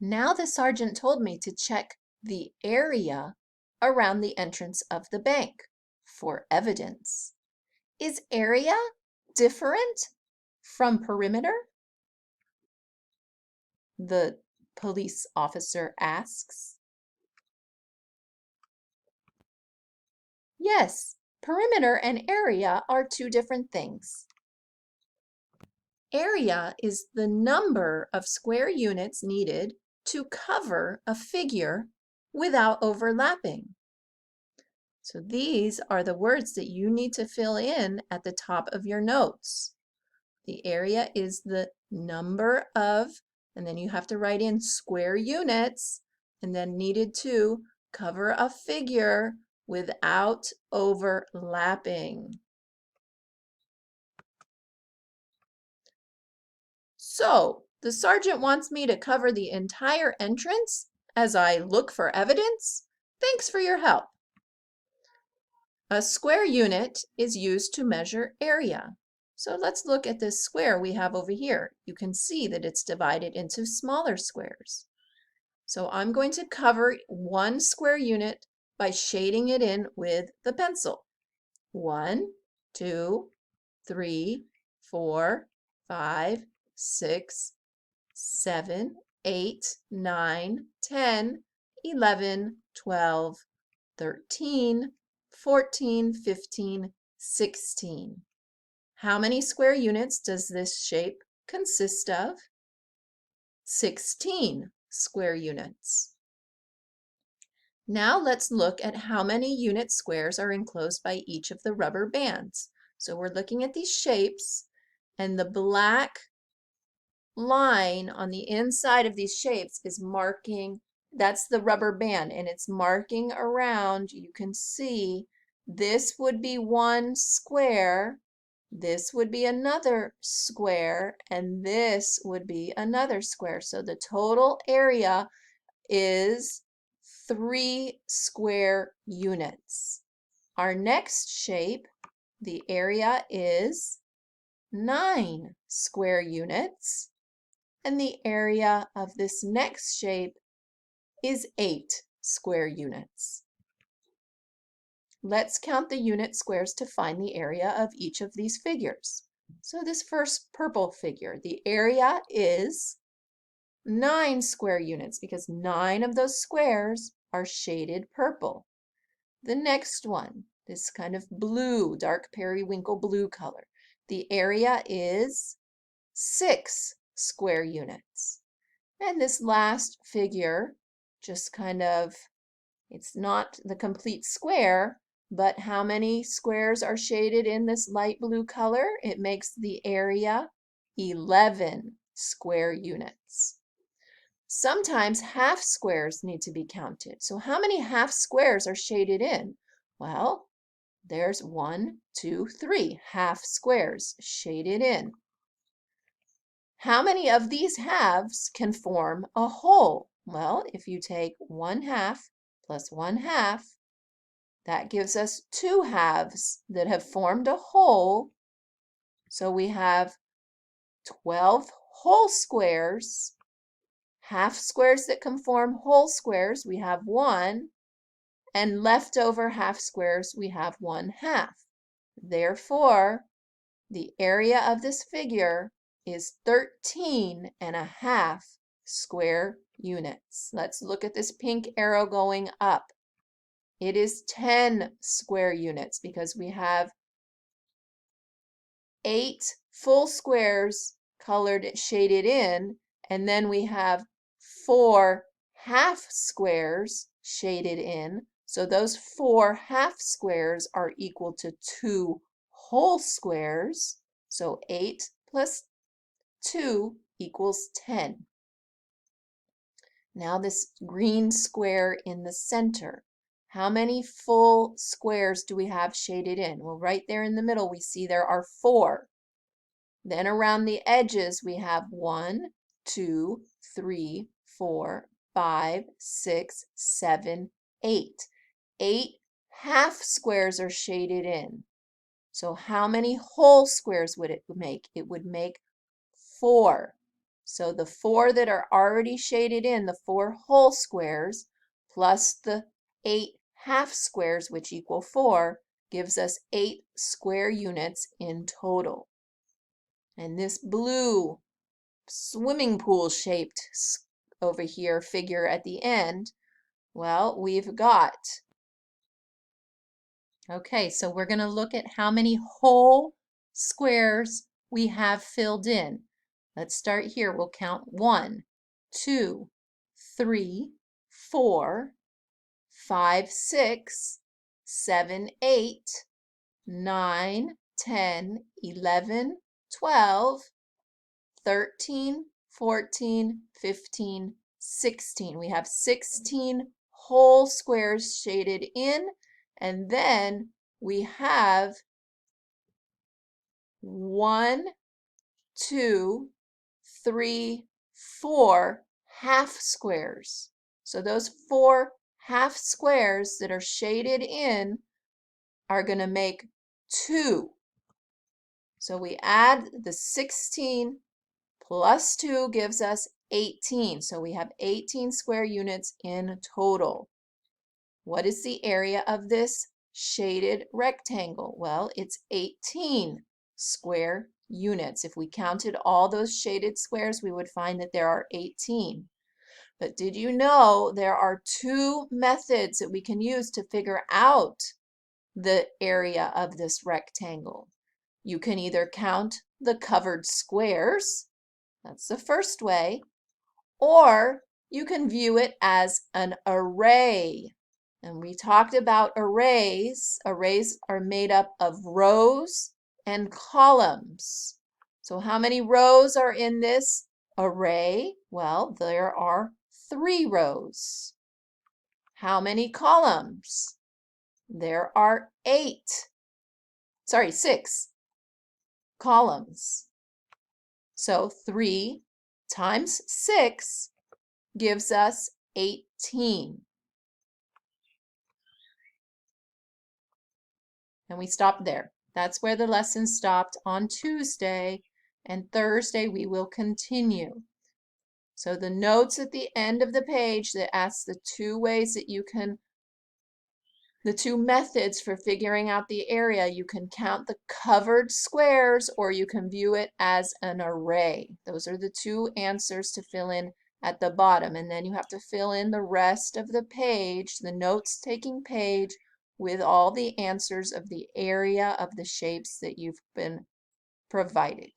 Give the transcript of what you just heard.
Now the sergeant told me to check the area around the entrance of the bank for evidence. Is area different from perimeter? The police officer asks. Yes, perimeter and area are two different things. Area is the number of square units needed to cover a figure without overlapping. So these are the words that you need to fill in at the top of your notes. The area is the number of, and then you have to write in square units, and then needed to cover a figure without overlapping. So, the sergeant wants me to cover the entire entrance as I look for evidence? Thanks for your help. A square unit is used to measure area. So let's look at this square we have over here. You can see that it's divided into smaller squares. So I'm going to cover one square unit by shading it in with the pencil. 1, 2, 3, 4, 5, 6, 7, 8, 9, 10, 11, 12, 13, 14, 15, 16. How many square units does this shape consist of? 16 square units. Now let's look at how many unit squares are enclosed by each of the rubber bands. So we're looking at these shapes, and the black line on the inside of these shapes is marking, that's the rubber band, and it's marking around. You can see this would be one square, this would be another square, and this would be another square. So the total area is 3 square units. Our next shape, the area is 9 square units, and the area of this next shape is 8 square units. Let's count the unit squares to find the area of each of these figures. So this first purple figure, the area is 9 square units because 9 of those squares are shaded purple. The next one, this kind of blue, dark periwinkle blue color, the area is 6 square units. And this last figure, just kind of, it's not the complete square, but how many squares are shaded in this light blue color? It makes the area 11 square units. Sometimes half squares need to be counted. So how many half squares are shaded in? Well, there's 1, 2, 3 half squares shaded in. How many of these halves can form a whole? Well, if you take 1/2 plus 1/2, that gives us 2 halves that have formed a whole. So we have 12 whole squares. Half squares that can form whole squares, we have 1. And leftover half squares, we have 1/2. Therefore, the area of this figure is 13.5 square units. Let's look at this pink arrow going up. It is 10 square units because we have 8 full squares colored shaded in, and then we have 4 half squares shaded in. So those 4 half squares are equal to 2 whole squares. So 8 plus 2 equals 10. Now this green square in the center. How many full squares do we have shaded in? Well, right there in the middle, we see there are 4. Then around the edges, we have 1, 2, 3, 4, 5, 6, 7, 8. 8 half squares are shaded in. So how many whole squares would it make? It would make 4. So the 4 that are already shaded in, the 4 whole squares, plus the 8 half squares, which equal 4, gives us 8 square units in total. And this blue swimming pool shaped over here figure at the end, well, we've got. Okay, so we're going to look at how many whole squares we have filled in. Let's start here. We'll count 1, 2, 3, 4, 5, 6, 7, 8, 9, 10, 11, 12, 13, 14, 15, 16. We have 16 whole squares shaded in, and then we have 1, 2, 3, 4 half squares. So those 4 half squares that are shaded in are going to make 2. So we add the 16 plus 2 gives us 18. So we have 18 square units in total. What is the area of this shaded rectangle? Well, it's 18 square units. If we counted all those shaded squares, we would find that there are 18. But did you know there are 2 methods that we can use to figure out the area of this rectangle? You can either count the covered squares, that's the first way, or you can view it as an array. And we talked about arrays. Arrays are made up of rows and columns. So how many rows are in this array? Well, there are 3 rows. How many columns? There are 6 columns. So 3 times 6 gives us 18. And we stopped there. That's where the lesson stopped on Tuesday, and Thursday we will continue. So the notes at the end of the page that asks the 2 ways that you can, the 2 methods for figuring out the area, you can count the covered squares or you can view it as an array. Those are the 2 answers to fill in at the bottom, and then you have to fill in the rest of the page, the notes-taking page, with all the answers of the area of the shapes that you've been provided.